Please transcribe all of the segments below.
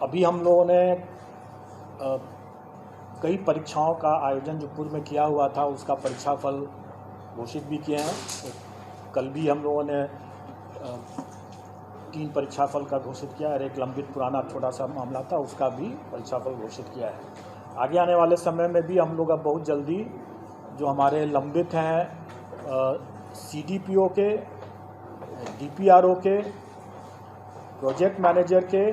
अभी हम लोगों ने कई परीक्षाओं का आयोजन जो पूर्व में किया हुआ था उसका परीक्षाफल घोषित भी किए हैं। कल भी हम लोगों ने 3 परीक्षाफल का घोषित किया है। एक लंबित पुराना छोटा सा मामला था, उसका भी परीक्षाफल घोषित किया है। आगे आने वाले समय में भी हम लोग अब बहुत जल्दी जो हमारे लंबित हैं CDPO के, DPRO के, प्रोजेक्ट मैनेजर के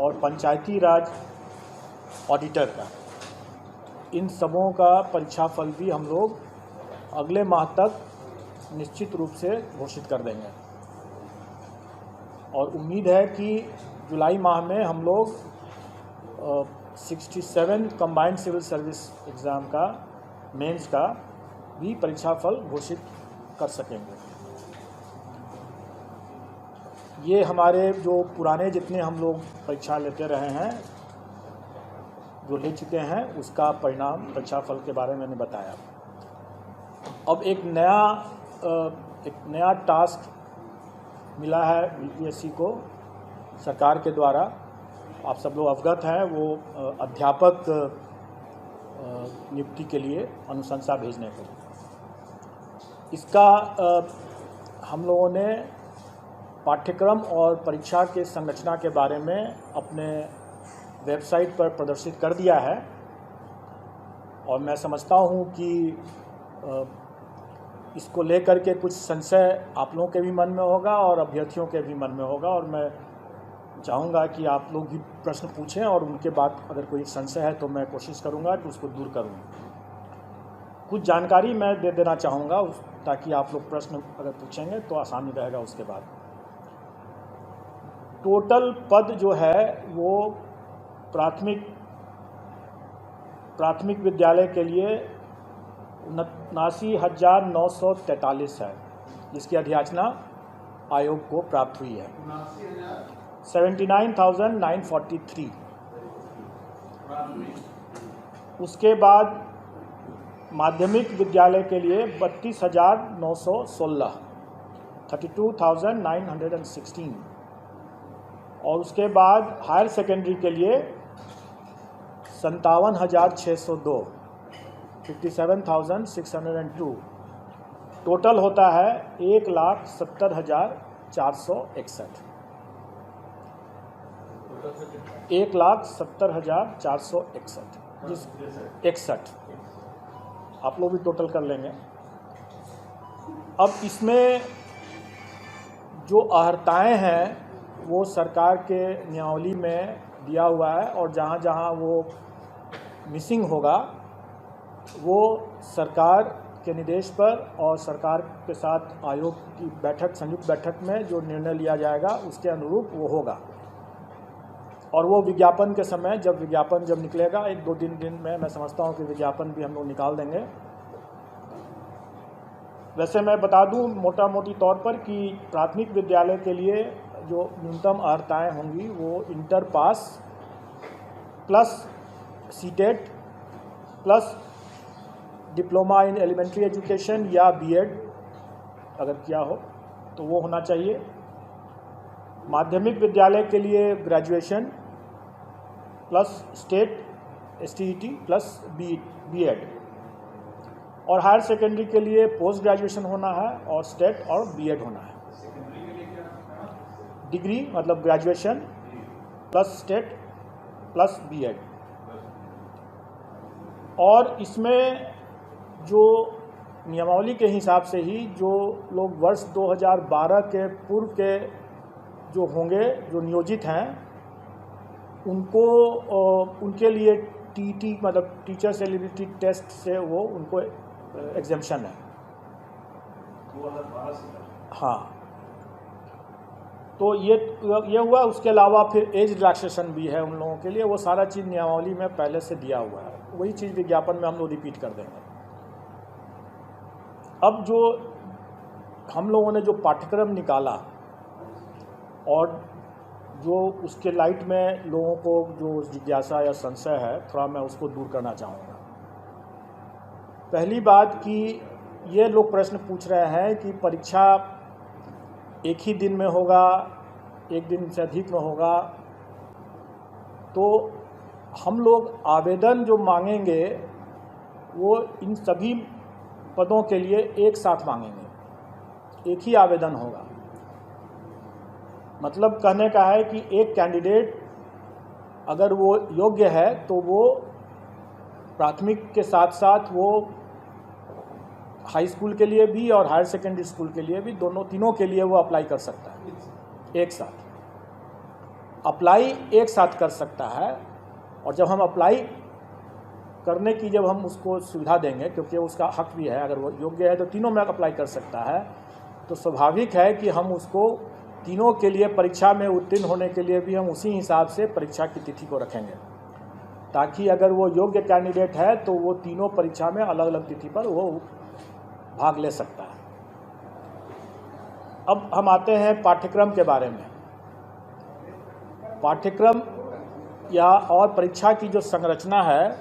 और पंचायती राज ऑडिटर का, इन सबों का परीक्षाफल भी हम लोग अगले माह तक निश्चित रूप से घोषित कर देंगे। और उम्मीद है कि जुलाई माह में हम लोग 67 कंबाइंड सिविल सर्विस एग्ज़ाम का, मेंस का भी परीक्षाफल घोषित कर सकेंगे। ये हमारे जो पुराने जितने हम लोग परीक्षा लेते रहे हैं, जो ले चुके हैं, उसका परिणाम परीक्षाफल के बारे में मैंने बताया। अब एक नया टास्क मिला है UPSC को सरकार के द्वारा। आप सब लोग अवगत हैं, वो अध्यापक नियुक्ति के लिए अनुशंसा भेजने के लिए। इसका हम लोगों ने पाठ्यक्रम और परीक्षा के संरचना के बारे में अपने वेबसाइट पर प्रदर्शित कर दिया है। और मैं समझता हूँ कि इसको लेकर के कुछ संशय आप लोगों के भी मन में होगा और अभ्यर्थियों के भी मन में होगा, और मैं चाहूँगा कि आप लोग भी प्रश्न पूछें और उनके बाद अगर कोई संशय है तो मैं कोशिश करूँगा कि उसको दूर करूँ। कुछ जानकारी मैं दे देना चाहूँगा ताकि आप लोग प्रश्न अगर पूछेंगे तो आसानी रहेगा। उसके बाद टोटल पद जो है वो प्राथमिक विद्यालय के लिए 79,943 है, जिसकी अधियाचना आयोग को प्राप्त हुई है। 79,943। उसके बाद माध्यमिक विद्यालय के लिए 32,916, 32,916। और उसके बाद हायर सेकेंडरी के लिए 57,602, 57,602। टोटल होता है 1,70,461, 1,70,461। आप लोग भी टोटल कर लेंगे। अब इसमें जो अर्हताएँ हैं वो सरकार के नियमावली में दिया हुआ है, और जहाँ जहाँ वो मिसिंग होगा वो सरकार के निर्देश पर और सरकार के साथ आयोग की बैठक, संयुक्त बैठक में जो निर्णय लिया जाएगा उसके अनुरूप वो होगा। और वो विज्ञापन के समय, जब विज्ञापन निकलेगा 1-2 दिन में, मैं समझता हूँ कि विज्ञापन भी हम लोग निकाल देंगे। वैसे मैं बता दूं मोटा मोटी तौर पर कि प्राथमिक विद्यालय के लिए जो न्यूनतम अर्हताएँ होंगी वो inter pass plus CTET plus diploma in elementary education या BEd अगर किया हो तो वो होना चाहिए। माध्यमिक विद्यालय के लिए graduation plus state STET plus BEd, और हायर सेकेंडरी के लिए पोस्ट ग्रेजुएशन होना है और स्टेट और BEd होना है। डिग्री मतलब graduation plus state plus BEd। और इसमें जो नियमावली के हिसाब से ही जो लोग वर्ष 2012 के पूर्व के जो होंगे, जो नियोजित हैं, उनके लिए TET मतलब टीचर्स एलिजिबिलिटी टेस्ट से वो उनको एग्जेम्पशन है। 2012 से हाँ, तो ये हुआ। उसके अलावा फिर एज रिलैक्सेशन भी है उन लोगों के लिए। वो सारा चीज़ नियमावली में पहले से दिया हुआ है, वही चीज़ विज्ञापन में हम लोग रिपीट कर देंगे। अब जो हम लोगों ने जो पाठ्यक्रम निकाला और जो उसके लाइट में लोगों को जो जिज्ञासा या संशय है, थोड़ा मैं उसको दूर करना चाहूँगा। पहली बात कि ये लोग प्रश्न पूछ रहे हैं कि परीक्षा एक ही दिन में होगा, एक दिन से अधिक में होगा, तो हम लोग आवेदन जो मांगेंगे वो इन सभी पदों के लिए एक साथ मांगेंगे, एक ही आवेदन होगा। मतलब कहने का है कि एक कैंडिडेट अगर वो योग्य है तो वो प्राथमिक के साथ साथ वो हाई स्कूल के लिए भी और हायर सेकेंडरी स्कूल के लिए भी, तीनों के लिए वो अप्लाई कर सकता है। एक साथ अप्लाई एक साथ कर सकता है। और जब हम अप्लाई करने की जब हम उसको सुविधा देंगे, क्योंकि उसका हक भी है, अगर वो योग्य है तो तीनों में अप्लाई कर सकता है, तो स्वाभाविक है कि हम उसको तीनों के लिए परीक्षा में उत्तीर्ण होने के लिए भी हम उसी हिसाब से परीक्षा की तिथि को रखेंगे, ताकि अगर वो योग्य कैंडिडेट है तो वो तीनों परीक्षा में अलग अलग तिथि पर वो भाग ले सकता है। अब हम आते हैं पाठ्यक्रम के बारे में। पाठ्यक्रम या और परीक्षा की जो संरचना है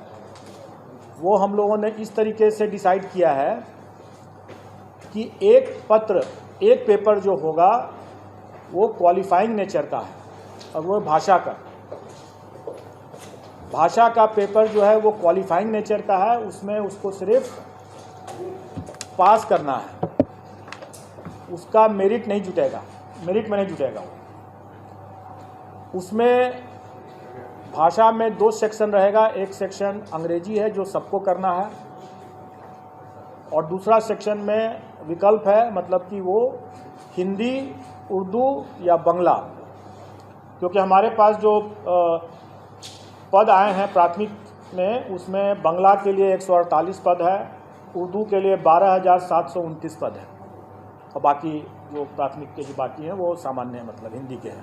वो हम लोगों ने इस तरीके से डिसाइड किया है कि एक पेपर जो होगा वो क्वालिफाइंग नेचर का है और वो भाषा का पेपर जो है वो क्वालिफाइंग नेचर का है। उसमें उसको सिर्फ पास करना है, उसका मेरिट में नहीं जुटेगा। उसमें भाषा में 2 सेक्शन रहेगा। एक सेक्शन अंग्रेजी है जो सबको करना है, और दूसरा सेक्शन में विकल्प है, मतलब कि वो हिंदी, उर्दू या बांग्ला। क्योंकि हमारे पास जो पद आए हैं प्राथमिक में, उसमें बांग्ला के लिए 148 पद है, उर्दू के लिए 12,729 पद है, और बाकी जो प्राथमिक के जो बाकी हैं वो सामान्य है, मतलब हिंदी के हैं।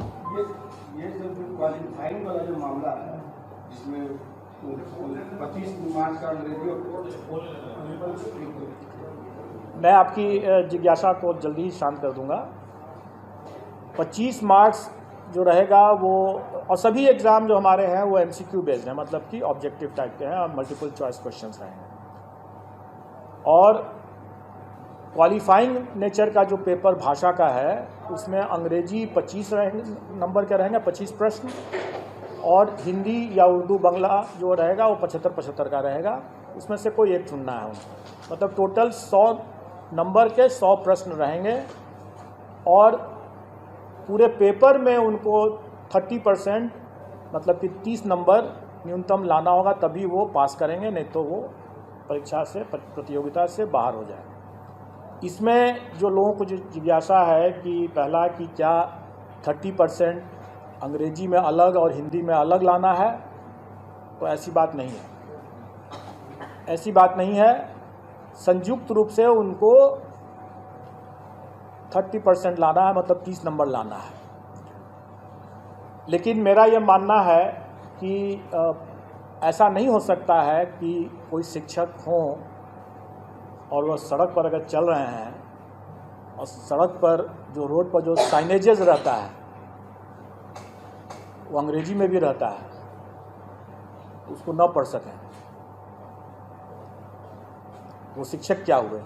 ये जो क्वालिफाइंग वाला जो मामला है, जिसमें 25 मार्क्स का अंग्रेजी मैं आपकी जिज्ञासा को जल्दी ही शांत कर दूंगा। 25 मार्क्स जो रहेगा वो, और सभी एग्ज़ाम जो हमारे हैं वो MCQ बेस्ड हैं, मतलब कि ऑब्जेक्टिव टाइप के हैं और मल्टीपल चॉइस क्वेश्चंस रहेंगे। और क्वालिफाइंग नेचर का जो पेपर भाषा का है उसमें अंग्रेजी 25 नंबर के रहेंगे, 25 प्रश्न, और हिंदी या उर्दू बांग्ला जो रहेगा वो 75-75 का रहेगा। उसमें से कोई एक चुनना है उनको। मतलब टोटल 100 नंबर के 100 प्रश्न रहेंगे, और पूरे पेपर में उनको 30%, मतलब कि 30 नंबर न्यूनतम लाना होगा, तभी वो पास करेंगे, नहीं तो वो परीक्षा से, प्रतियोगिता से बाहर हो जाएंगे। इसमें जो लोगों को जो जिज्ञासा है कि पहला कि क्या 30% अंग्रेजी में अलग और हिंदी में अलग लाना है, तो ऐसी बात नहीं है। संयुक्त रूप से उनको 30% लाना है, मतलब 30 नंबर लाना है। लेकिन मेरा ये मानना है कि ऐसा नहीं हो सकता है कि कोई शिक्षक हों और वह सड़क पर अगर चल रहे हैं और सड़क पर जो रोड पर जो साइनेजेस रहता है वो अंग्रेजी में भी रहता है, उसको न पढ़ सकें, वो शिक्षक क्या हुए?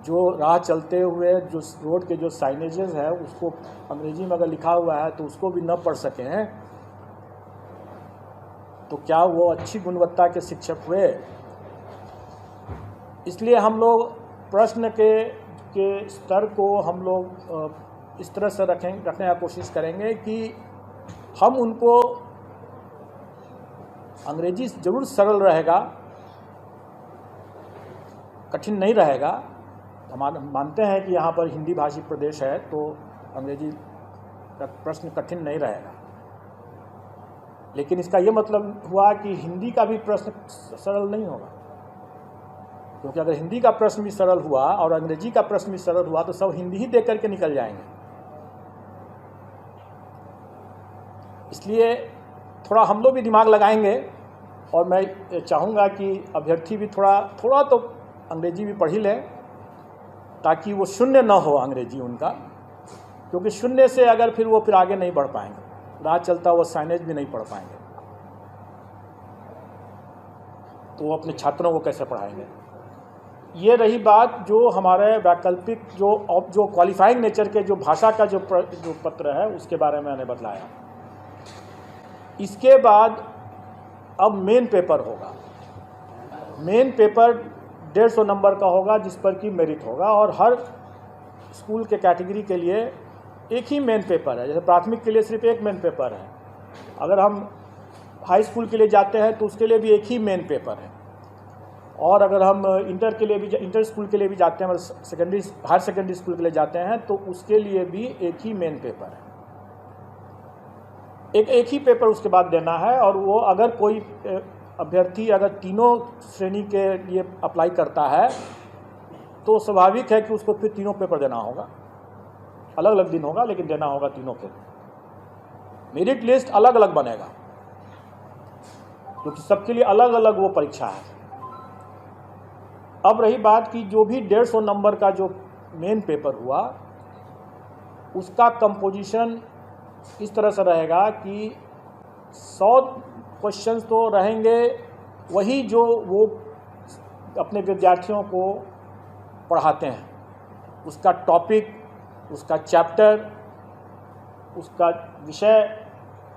जो राह चलते हुए जो रोड के जो साइनेजेस है उसको अंग्रेजी में अगर लिखा हुआ है तो उसको भी न पढ़ सकें, तो क्या वो अच्छी गुणवत्ता के शिक्षक हुए? इसलिए हम लोग प्रश्न के स्तर को हम लोग इस तरह से रखने का कोशिश करेंगे कि हम उनको, अंग्रेजी जरूर सरल रहेगा, कठिन नहीं रहेगा। हम मानते हैं कि यहाँ पर हिंदी भाषी प्रदेश है तो अंग्रेजी का प्रश्न कठिन नहीं रहेगा, लेकिन इसका ये मतलब हुआ कि हिंदी का भी प्रश्न सरल नहीं होगा, क्योंकि अगर हिंदी का प्रश्न भी सरल हुआ और अंग्रेजी का प्रश्न भी सरल हुआ तो सब हिंदी ही देख करके निकल जाएंगे। इसलिए थोड़ा हम लोग भी दिमाग लगाएंगे, और मैं चाहूँगा कि अभ्यर्थी भी थोड़ा तो अंग्रेजी भी पढ़ ही लें, ताकि वो शून्य न हो अंग्रेजी उनका, क्योंकि शून्य से अगर फिर वो आगे नहीं बढ़ पाएंगे, राह चलता वो साइनेज भी नहीं पढ़ पाएंगे, तो वो अपने छात्रों को कैसे पढ़ाएंगे। ये रही बात जो हमारे वैकल्पिक जो क्वालिफाइंग नेचर के जो भाषा का जो पत्र है उसके बारे में मैंने बतलाया। इसके बाद अब मेन पेपर होगा। मेन पेपर 150 नंबर का होगा जिस पर कि मेरिट होगा, और हर स्कूल के कैटेगरी के लिए एक ही मेन पेपर है। जैसे प्राथमिक के लिए सिर्फ एक मेन पेपर है, अगर हम हाई स्कूल के लिए जाते हैं तो उसके लिए भी एक ही मेन पेपर है, और अगर हम इंटर के लिए भी इंटर स्कूल के लिए भी जाते हैं, सेकेंडरी हायर सेकेंडरी स्कूल के लिए जाते हैं तो उसके लिए भी एक ही मेन पेपर है। एक ही पेपर उसके बाद देना है, और वो अगर कोई अभ्यर्थी अगर तीनों श्रेणी के लिए अप्लाई करता है तो स्वाभाविक है कि उसको फिर तीनों पेपर देना होगा। अलग अलग दिन होगा लेकिन देना होगा तीनों के। मेरिट लिस्ट अलग अलग बनेगा क्योंकि सबके लिए अलग अलग वो परीक्षा है। अब रही बात कि जो भी 150 नंबर का जो मेन पेपर हुआ उसका कंपोजिशन इस तरह से रहेगा कि 100 क्वेश्चंस तो रहेंगे वही जो वो अपने विद्यार्थियों को पढ़ाते हैं, उसका टॉपिक, उसका चैप्टर, उसका विषय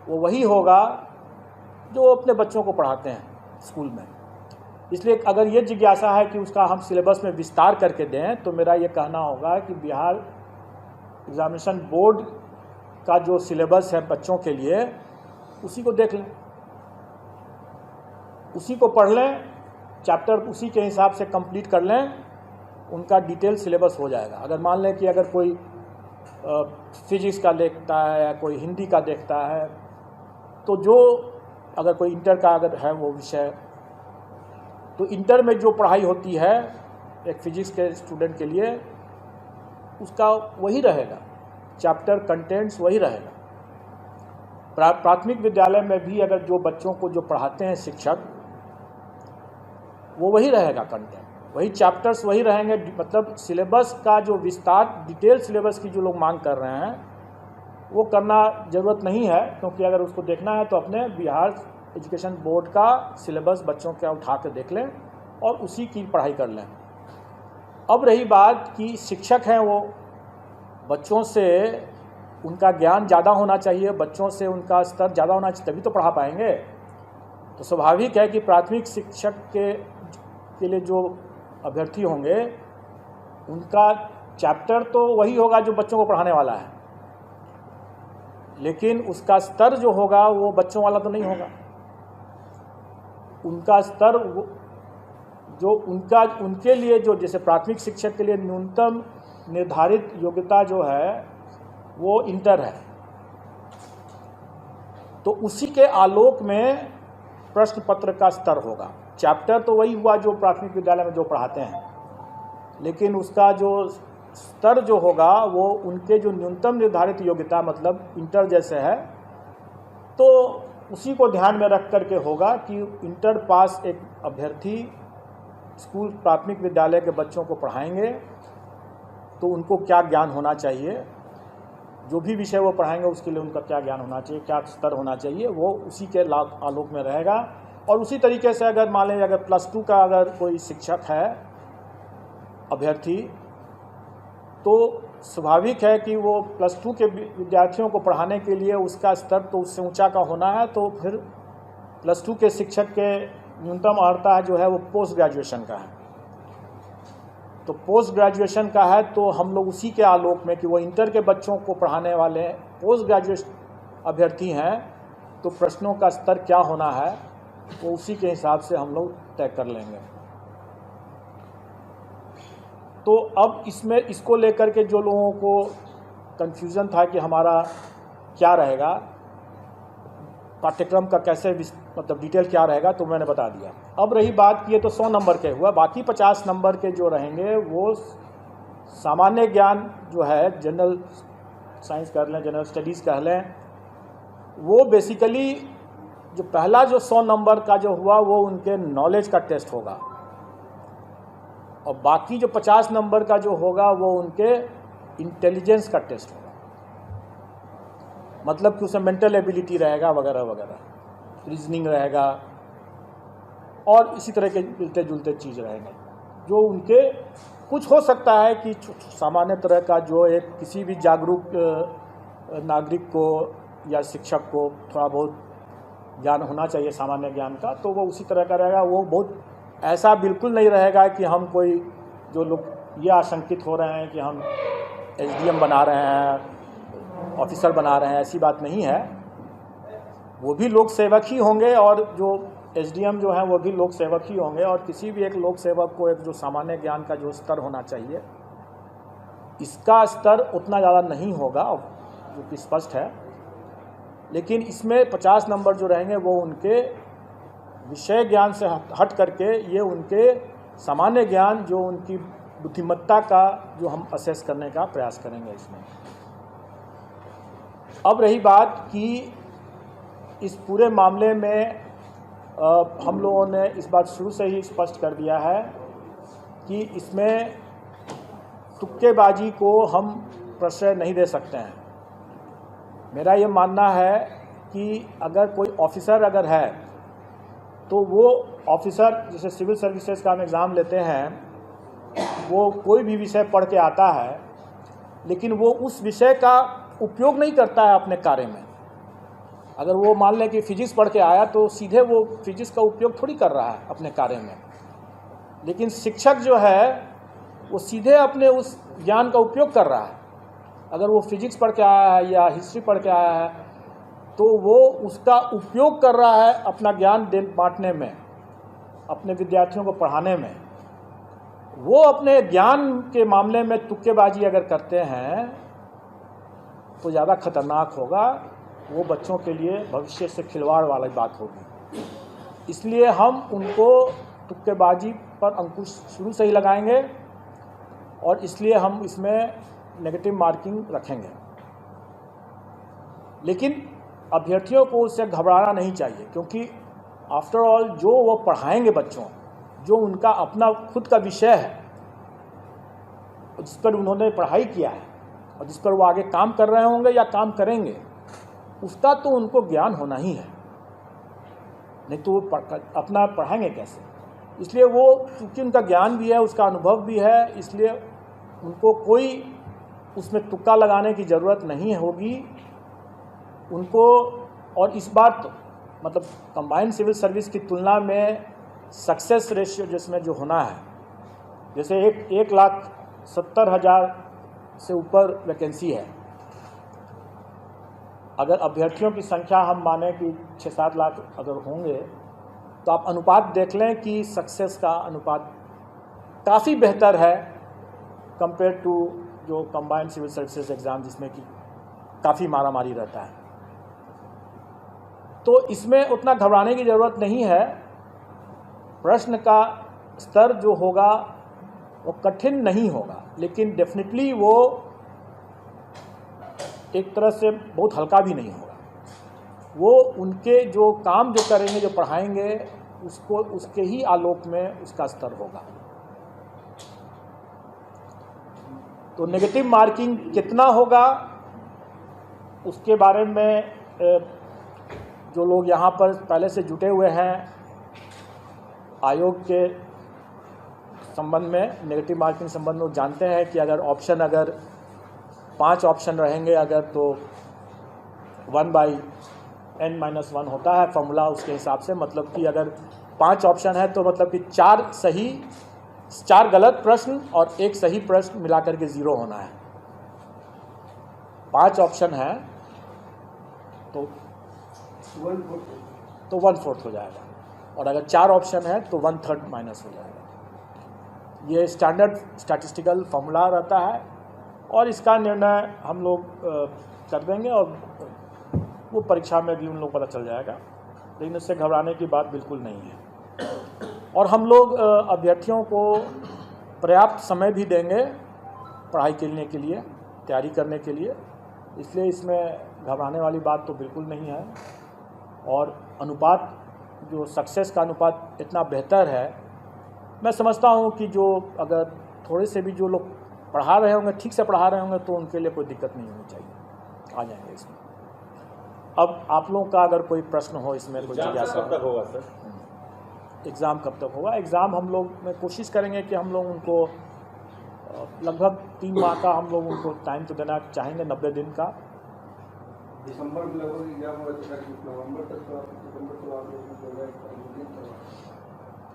वो वही होगा जो अपने बच्चों को पढ़ाते हैं स्कूल में। इसलिए अगर ये जिज्ञासा है कि उसका हम सिलेबस में विस्तार करके दें तो मेरा ये कहना होगा कि बिहार एग्जामिनेशन बोर्ड का जो सिलेबस है बच्चों के लिए उसी को देख लें, उसी को पढ़ लें, चैप्टर उसी के हिसाब से कंप्लीट कर लें, उनका डिटेल सिलेबस हो जाएगा। अगर मान लें कि अगर कोई फिजिक्स का देखता है या कोई हिंदी का देखता है तो जो अगर कोई इंटर का अगर है वो विषय तो इंटर में जो पढ़ाई होती है एक फिजिक्स के स्टूडेंट के लिए उसका वही रहेगा, चैप्टर कंटेंट्स वही रहेगा। प्राथमिक विद्यालय में भी अगर जो बच्चों को जो पढ़ाते हैं शिक्षक वो वही रहेगा, कंटेंट वही, चैप्टर्स वही रहेंगे। मतलब सिलेबस का जो विस्तार, डिटेल सिलेबस की जो लोग मांग कर रहे हैं वो करना ज़रूरत नहीं है, क्योंकि अगर उसको देखना है तो अपने बिहार एजुकेशन बोर्ड का सिलेबस बच्चों का उठा कर देख लें और उसी की पढ़ाई कर लें। अब रही बात कि शिक्षक हैं वो बच्चों से उनका ज्ञान ज़्यादा होना चाहिए, बच्चों से उनका स्तर ज़्यादा होना चाहिए, तभी तो पढ़ा पाएंगे। तो स्वाभाविक है कि प्राथमिक शिक्षक के लिए जो अभ्यर्थी होंगे उनका चैप्टर तो वही होगा जो बच्चों को पढ़ाने वाला है, लेकिन उसका स्तर जो होगा वो बच्चों वाला तो नहीं होगा। उनका स्तर जो उनके लिए जो जैसे प्राथमिक शिक्षक के लिए न्यूनतम निर्धारित योग्यता जो है वो इंटर है, तो उसी के आलोक में प्रश्न पत्र का स्तर होगा। चैप्टर तो वही हुआ जो प्राथमिक विद्यालय में जो पढ़ाते हैं, लेकिन उसका जो स्तर जो होगा वो उनके जो न्यूनतम निर्धारित योग्यता मतलब इंटर जैसे है, तो उसी को ध्यान में रख करके होगा कि इंटर पास एक अभ्यर्थी स्कूल प्राथमिक विद्यालय के बच्चों को पढ़ाएंगे तो उनको क्या ज्ञान होना चाहिए, जो भी विषय वो पढ़ाएंगे उसके लिए उनका क्या ज्ञान होना चाहिए, क्या स्तर होना चाहिए, वो उसी के आलोक में रहेगा। और उसी तरीके से अगर मान लें अगर +2 का अगर कोई शिक्षक है अभ्यर्थी, तो स्वाभाविक है कि वो +2 के विद्यार्थियों को पढ़ाने के लिए उसका स्तर तो उससे ऊंचा का होना है, तो फिर +2 के शिक्षक के न्यूनतम अर्हता जो है वो पोस्ट ग्रेजुएशन का है। तो पोस्ट ग्रेजुएशन का है तो हम लोग उसी के आलोक में कि वो इंटर के बच्चों को पढ़ाने वाले पोस्ट ग्रेजुएट अभ्यर्थी हैं तो प्रश्नों का स्तर क्या होना है वो उसी के हिसाब से हम लोग तय कर लेंगे। तो अब इसमें इसको लेकर के जो लोगों को कन्फ्यूज़न था कि हमारा क्या रहेगा, पाठ्यक्रम का कैसे मतलब डिटेल क्या रहेगा, तो मैंने बता दिया। अब रही बात कि ये तो 100 नंबर के हुआ, बाकी 50 नंबर के जो रहेंगे वो सामान्य ज्ञान जो है, जनरल साइंस कह लें, जनरल स्टडीज़ कह लें, वो बेसिकली जो पहला जो 100 नंबर का जो हुआ वो उनके नॉलेज का टेस्ट होगा, और बाकी जो 50 नंबर का जो होगा वो उनके इंटेलिजेंस का टेस्ट होगा। मतलब कि उसमें मेंटल एबिलिटी रहेगा वगैरह वगैरह, रीजनिंग रहेगा और इसी तरह के मिलते जुलते चीज़ रहेंगे जो उनके कुछ हो सकता है कि सामान्य तरह का जो एक किसी भी जागरूक नागरिक को या शिक्षक को थोड़ा बहुत ज्ञान होना चाहिए सामान्य ज्ञान का, तो वो उसी तरह का रहेगा। वो बहुत ऐसा बिल्कुल नहीं रहेगा कि हम कोई, जो लोग ये आशंकित हो रहे हैं कि हम एसडीएम बना रहे हैं, ऑफिसर बना रहे हैं, ऐसी बात नहीं है। वो भी लोक सेवक ही होंगे और जो एसडीएम जो हैं वो भी लोक सेवक ही होंगे। और किसी भी एक लोक सेवक को एक जो सामान्य ज्ञान का जो स्तर होना चाहिए, इसका स्तर उतना ज़्यादा नहीं होगा, जो कि स्पष्ट है। लेकिन इसमें 50 नंबर जो रहेंगे वो उनके विषय ज्ञान से हट करके ये उनके सामान्य ज्ञान, जो उनकी बुद्धिमत्ता का जो हम असेस करने का प्रयास करेंगे इसमें। अब रही बात कि इस पूरे मामले में हम लोगों ने इस बात शुरू से ही स्पष्ट कर दिया है कि इसमें तुक्केबाजी को हम प्रश्रय नहीं दे सकते हैं। मेरा ये मानना है कि अगर कोई ऑफिसर अगर है तो वो ऑफिसर, जैसे सिविल सर्विसेज का हम एग्ज़ाम लेते हैं, वो कोई भी विषय पढ़ के आता है, लेकिन वो उस विषय का उपयोग नहीं करता है अपने कार्य में। अगर वो मान लें कि फिजिक्स पढ़ के आया तो सीधे वो फिजिक्स का उपयोग थोड़ी कर रहा है अपने कार्य में। लेकिन शिक्षक जो है वो सीधे अपने उस ज्ञान का उपयोग कर रहा है। अगर वो फिजिक्स पढ़ के आया है या हिस्ट्री पढ़ के आया है तो वो उसका उपयोग कर रहा है अपना ज्ञान बांटने में, अपने विद्यार्थियों को पढ़ाने में। वो अपने ज्ञान के मामले में तुक्केबाजी अगर करते हैं तो ज़्यादा खतरनाक होगा। वो बच्चों के लिए भविष्य से खिलवाड़ वाली बात होगी। इसलिए हम उनको तुक्केबाजी पर अंकुश शुरू से ही लगाएंगे और इसलिए हम इसमें नेगेटिव मार्किंग रखेंगे। लेकिन अभ्यर्थियों को उससे घबराना नहीं चाहिए, क्योंकि आफ्टर ऑल जो वो पढ़ाएंगे बच्चों, जो उनका अपना खुद का विषय है, जिस पर उन्होंने पढ़ाई किया है और जिस पर वो आगे काम कर रहे होंगे या काम करेंगे, उसका तो उनको ज्ञान होना ही है, नहीं तो वो अपना पढ़ाएंगे कैसे। इसलिए वो, चूँकि उनका ज्ञान भी है, उसका अनुभव भी है, इसलिए उनको कोई उसमें तुक्का लगाने की ज़रूरत नहीं होगी उनको। और इस बार तो मतलब कंबाइंड सिविल सर्विस की तुलना में सक्सेस रेशियो जिसमें जो होना है, जैसे 1,70,000 से ऊपर वैकेंसी है, अगर अभ्यर्थियों की संख्या हम माने कि 6-7 लाख अगर होंगे, तो आप अनुपात देख लें कि सक्सेस का अनुपात काफ़ी बेहतर है कंपेयर टू जो कंबाइंड सिविल सर्विसेज एग्ज़ाम, जिसमें कि काफ़ी मारामारी रहता है। तो इसमें उतना घबराने की ज़रूरत नहीं है। प्रश्न का स्तर जो होगा वो कठिन नहीं होगा, लेकिन डेफिनेटली वो एक तरह से बहुत हल्का भी नहीं होगा। वो उनके जो काम जो करेंगे, जो पढ़ाएंगे, उसको उसके ही आलोक में उसका स्तर होगा। तो नेगेटिव मार्किंग कितना होगा उसके बारे में जो लोग यहाँ पर पहले से जुटे हुए हैं आयोग के संबंध में, नेगेटिव मार्किंग संबंध में, जानते हैं कि अगर 5 ऑप्शन रहेंगे अगर, तो 1/n-1 होता है फॉर्मूला उसके हिसाब से। मतलब कि अगर 5 ऑप्शन है तो मतलब कि 4 गलत प्रश्न और 1 सही प्रश्न मिलाकर के 0 होना है। 5 ऑप्शन है तो 1/4 हो जाएगा, और अगर 4 ऑप्शन है तो 1/3 माइनस हो जाएगा। ये स्टैंडर्ड स्टैटिस्टिकल फॉर्मूला रहता है और इसका निर्णय हम लोग कर देंगे और वो परीक्षा में भी उन लोग पता चल जाएगा। लेकिन इससे घबराने की बात बिल्कुल नहीं है। और हम लोग अभ्यर्थियों को पर्याप्त समय भी देंगे पढ़ाई करने के लिए, तैयारी करने के लिए, इसलिए इसमें घबराने वाली बात तो बिल्कुल नहीं है। और अनुपात, जो सक्सेस का अनुपात इतना बेहतर है, मैं समझता हूँ कि जो अगर थोड़े से भी जो लोग पढ़ा रहे होंगे, ठीक से पढ़ा रहे होंगे, तो उनके लिए कोई दिक्कत नहीं होनी चाहिए, आ जाएंगे इसमें। अब आप लोगों का अगर कोई प्रश्न हो इसमें, कोई जिज्ञासा। कब तक होगा सर? एग्ज़ाम कब तक होगा? एग्ज़ाम हम लोग में कोशिश करेंगे कि हम लोग उनको लगभग 3 माह का हम लोग उनको टाइम तो देना चाहेंगे, 90 दिन का। दिसंबर में लगभग एग्जाम हुआ था, नवंबर तक तो सितंबर तो आप लोगों को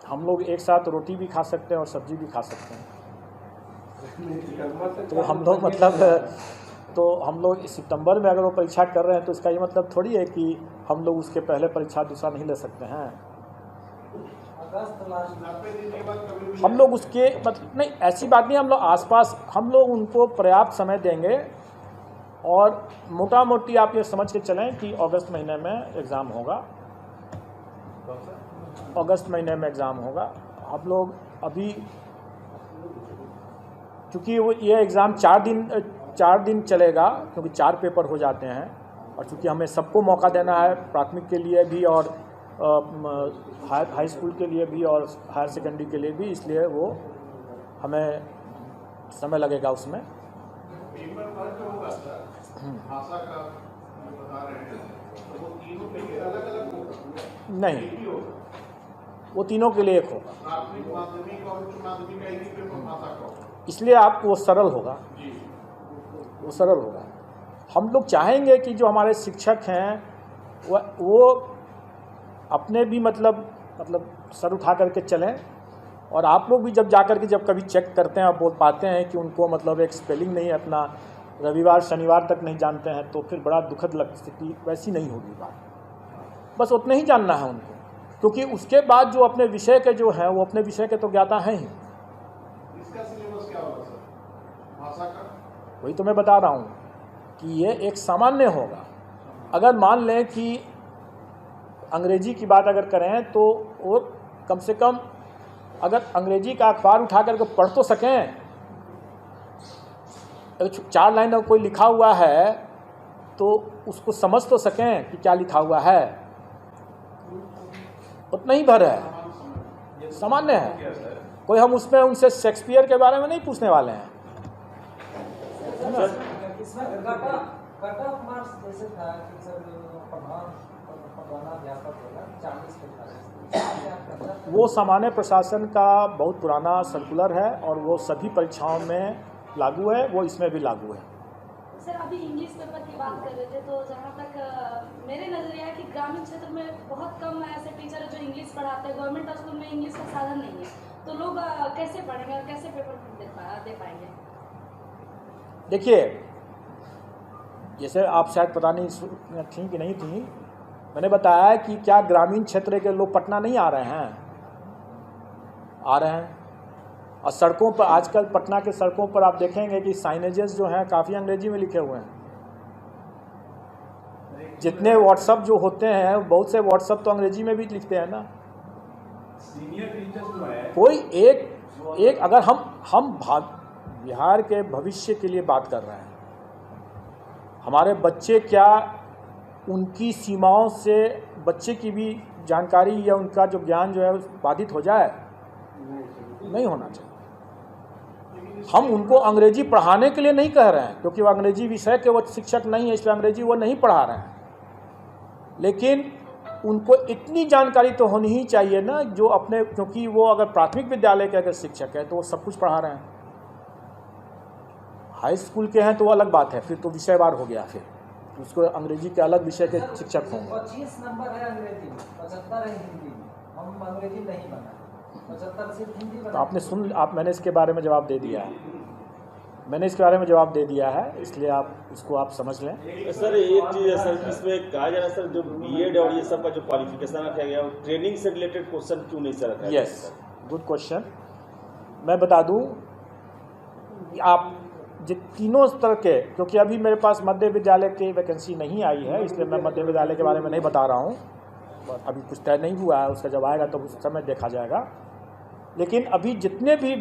हम लोग एक साथ रोटी भी खा सकते हैं और सब्जी भी खा सकते हैं। तो हम लोग हम लोग सितंबर में अगर वो परीक्षा कर रहे हैं तो इसका ये मतलब थोड़ी है कि हम लोग उसके पहले परीक्षा दूसरा नहीं ले सकते हैं। हम लोग उसके मतलब नहीं, ऐसी बात नहीं, हम लोग आसपास हम लोग उनको पर्याप्त समय देंगे और मोटा मोटी आप ये समझ के चलें कि अगस्त महीने में एग्ज़ाम होगा। अगस्त महीने में एग्ज़ाम होगा। हम लोग अभी चूँकि वो ये एग्ज़ाम 4 दिन चलेगा, क्योंकि 4 पेपर हो जाते हैं, और चूँकि हमें सबको मौका देना है, प्राथमिक के लिए भी और हाई स्कूल के लिए भी और हायर सेकेंडरी के लिए भी, इसलिए वो हमें समय लगेगा उसमें। पेपर वर्क जो होगा सर, भाषा का जो बता रहे हैं, तो वो तीनों के लिए अलग-अलग होगा? नहीं, वो तीनों के लिए एक होगा। प्राथमिक, माध्यमिक और उच्च माध्यमिक का एक ही पेपर भाषा का होगा, इसलिए आपको वो सरल होगा, वो सरल होगा। हम लोग चाहेंगे कि जो हमारे शिक्षक हैं वो अपने भी मतलब सर उठा करके चलें, और आप लोग भी जब जाकर के जब कभी चेक करते हैं और बोल पाते हैं कि उनको मतलब एक स्पेलिंग नहीं अपना रविवार शनिवार तक नहीं जानते हैं, तो फिर बड़ा दुखद स्थिति वैसी नहीं होगी बात। बस उतना ही जानना है उनको, क्योंकि उसके बाद जो अपने विषय के जो हैं वो अपने विषय के तो ज्ञाता हैं ही। इसका सिलेबस क्या होगा सर, भाषा का? वही तो मैं बता रहा हूँ कि ये एक सामान्य होगा। अगर मान लें कि अंग्रेजी की बात अगर करें तो वो कम से कम अगर अंग्रेजी का अखबार उठा करके पढ़ तो सकें, अगर 4 लाइन में कोई लिखा हुआ है तो उसको समझ तो सकें कि क्या लिखा हुआ है, उतना ही भर है, सामान्य है। कोई हम उसमें उनसे शेक्सपियर के बारे में नहीं पूछने वाले हैं। इसमें कट ऑफ मार्क्स जैसे था कि सर पढ़ाना व्यापक होगा 40 वो सामान्य प्रशासन का बहुत पुराना सर्कुलर है और वो सभी परीक्षाओं में लागू है, वो इसमें भी लागू है। सर अभी इंग्लिश पेपर की बात कर रहे थे, तो जहाँ तक मेरे नज़रिया है कि ग्रामीण क्षेत्र में बहुत कम ऐसे टीचर हैं जो इंग्लिश पढ़ाते हैं। गवर्नमेंट स्कूल में इंग्लिश का साधन नहीं है, तो लोग कैसे पढ़ेंगे और कैसे पेपर दे पाएंगे? देखिए, जैसे आप शायद पता नहीं थी कि नहीं थी, मैंने बताया कि क्या ग्रामीण क्षेत्र के लोग पटना नहीं आ रहे हैं? आ रहे हैं। और सड़कों पर आजकल पटना के सड़कों पर आप देखेंगे कि साइनेजेस जो हैं काफ़ी अंग्रेजी में लिखे हुए हैं। जितने व्हाट्सअप जो होते हैं, बहुत से व्हाट्सअप तो अंग्रेजी में भी लिखते हैं ना। सीनियर टीचर्स जो है, कोई एक अगर हम बिहार के भविष्य के लिए बात कर रहे हैं, हमारे बच्चे क्या उनकी सीमाओं से बच्चे की भी जानकारी या उनका जो ज्ञान जो है बाधित हो जाए? नहीं होना चाहिए। हम उनको अंग्रेजी पढ़ाने के लिए नहीं कह रहे हैं, क्योंकि वो अंग्रेजी विषय के वो शिक्षक नहीं है, इसलिए अंग्रेजी वो नहीं पढ़ा रहे हैं। लेकिन उनको इतनी जानकारी तो होनी ही चाहिए ना, जो अपने, क्योंकि वो अगर प्राथमिक विद्यालय के अगर शिक्षक है तो वो सब कुछ पढ़ा रहे हैं। हाई स्कूल के हैं तो वो अलग बात है, फिर तो विषयवार हो गया, फिर उसको अंग्रेजी के अलग विषय के शिक्षक होंगे। 25 नंबर है अंग्रेजी में, 75 है हिंदी में। हम अंग्रेजी नहीं बना, 75 सिर्फ हिंदी बना। तो आपने मैंने इसके बारे में जवाब दे दिया है, मैंने इसके बारे में जवाब दे दिया है, इसलिए आप उसको आप समझ लें। सर एक चीज़ है सर, इसमें कहा जा रहा है सर, जो बीएड और ये सब का जो क्वालिफिकेशन रखा गया है, ट्रेनिंग से रिलेटेड क्वेश्चन क्यों नहीं सर रखा गया? Yes, good question. मैं बता दूं कि आप तीनों स्तर के, क्योंकि अभी मेरे पास मध्य विद्यालय की वैकेंसी नहीं आई है, इसलिए मैं मध्य विद्यालय के बारे में नहीं बता रहा हूँ, अभी कुछ तय नहीं हुआ है, उसका जब आएगा तो उस समय देखा जाएगा। लेकिन अभी जितने भी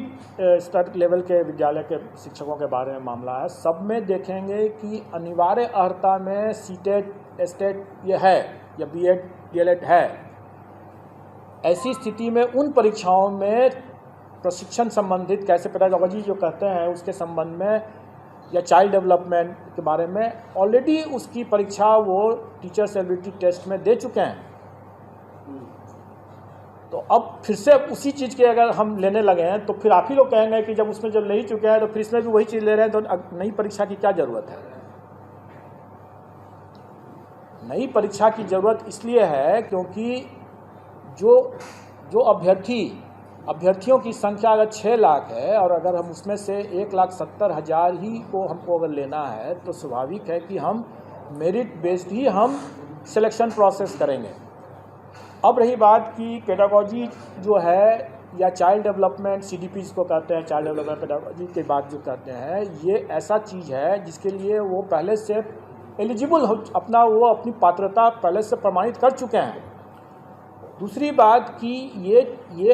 स्तर लेवल के विद्यालय के शिक्षकों के बारे में मामला है, सब में देखेंगे कि अनिवार्य अर्हता में सीटेट एस्टेट ये है या बीएड डीएलएड है। ऐसी स्थिति में उन परीक्षाओं में प्रशिक्षण संबंधित कैसे पेडागोजी जो कहते हैं उसके संबंध में या चाइल्ड डेवलपमेंट के बारे में ऑलरेडी उसकी परीक्षा वो टीचर्स एबिलिटी टेस्ट में दे चुके हैं। तो अब फिर से उसी चीज़ के अगर हम लेने लगे हैं तो फिर आप ही लोग कहेंगे कि जब उसमें जब ले ही चुके हैं तो फिर इसमें भी वही चीज़ ले रहे हैं, तो नई परीक्षा की क्या ज़रूरत है? नई परीक्षा की ज़रूरत इसलिए है क्योंकि जो अभ्यर्थियों की संख्या अगर 6 लाख है और अगर हम उसमें से 1,70,000 ही को हमको अगर लेना है तो स्वाभाविक है कि हम मेरिट बेस्ड ही हम सिलेक्शन प्रोसेस करेंगे। अब रही बात कि पेडागोजी जो है या चाइल्ड डेवलपमेंट CDP जिसको कहते हैं, चाइल्ड डेवलपमेंट पेडागोजी के बात जो कहते हैं, ये ऐसा चीज़ है जिसके लिए वो पहले से एलिजिबल हो, अपनी पात्रता पहले से प्रमाणित कर चुके हैं। दूसरी बात कि ये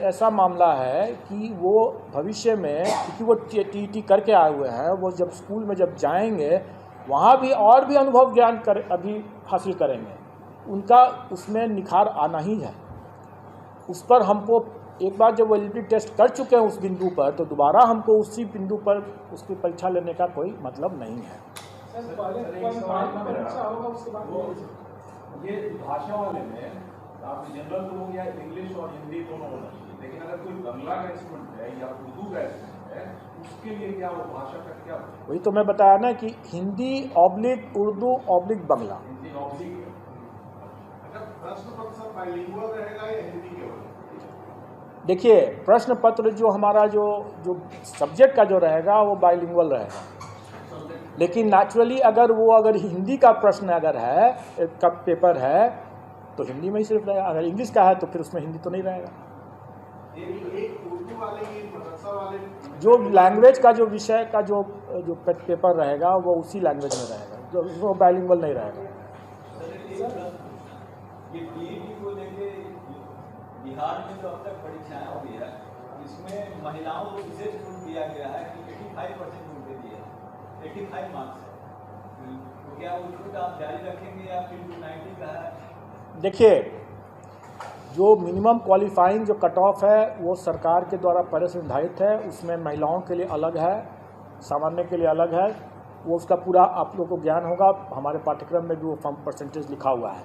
ऐसा मामला है कि वो भविष्य में, क्योंकि वो TET करके आए हुए हैं, वो जब स्कूल में जब जाएंगे वहाँ भी और भी अनुभव ज्ञान अभी हासिल करेंगे, उनका उसमें निखार आना ही है। उस पर हमको एक बार जब वो एलिजिबिलिटी टेस्ट कर चुके हैं उस बिंदु पर, तो दोबारा हमको उसी बिंदु पर उसकी परीक्षा लेने का कोई मतलब नहीं है। ये भाषा वाले में आप जनरल लोग या इंग्लिश और हिंदी दोनों होना चाहिए, लेकिन अगर कोई बांग्ला का इंस्ट्रूमेंट है या उर्दू का इंस्ट्रूमेंट है, उसके लिए क्या वो भाषा का क्या? वही तो मैं बताया ना कि Hindi oblique Urdu oblique Bangla. Hindi oblique. अच्छा, प्रश्न पत्र बाइलिंगुअल रहेगा या हिंदी केवल? देखिए, प्रश्न पत्र जो हमारा जो सब्जेक्ट का जो रहेगा वो बाइलिंगुअल रहेगा, लेकिन नेचुरली अगर हिंदी का प्रश्न अगर है, का पेपर है, तो हिंदी में ही सिर्फ रहेगा। अगर इंग्लिश का है तो फिर उसमें हिंदी तो नहीं रहेगा। एक उर्दू वाले की मदरसा वाले जो लैंग्वेज का जो विषय का जो पेपर रहेगा वो उसी लैंग्वेज में रहेगा, जो बाइलिंगुअल नहीं रहेगा। ये DET को लेके बिहार में जो अब तक परीक्षाएं हुई है, इसमें महिलाओं को विशेष छूट दिया गया है कि 85% छूट दे दी है, 85 मार्क्स है। तो क्या वो छूट आप जारी रखेंगे या फिर 90 का है? देखिए, जो मिनिमम क्वालिफाइंग जो कट ऑफ है वो सरकार के द्वारा पहले से निर्धारित है। उसमें महिलाओं के लिए अलग है, सामान्य के लिए अलग है। वो उसका पूरा आप लोगों को ज्ञान होगा, हमारे पाठ्यक्रम में भी वो फॉर्म परसेंटेज लिखा हुआ है।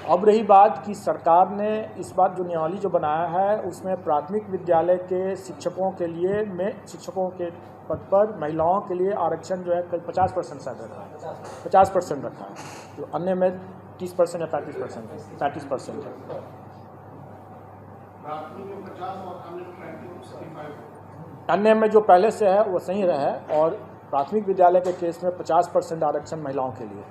अब रही बात कि सरकार ने इस बार जो नियमावली जो बनाया है उसमें प्राथमिक विद्यालय के शिक्षकों के लिए शिक्षकों के पद पर महिलाओं के लिए आरक्षण जो है 50% शायद रखा है, 50% रखा है, जो अन्य में 30% या 35% है, 35% है। प्राथमिक में 50 और अन्य में 35। अन्य में जो पहले से है वो सही रहे, और प्राथमिक विद्यालय के केस में 50% आरक्षण महिलाओं के लिए।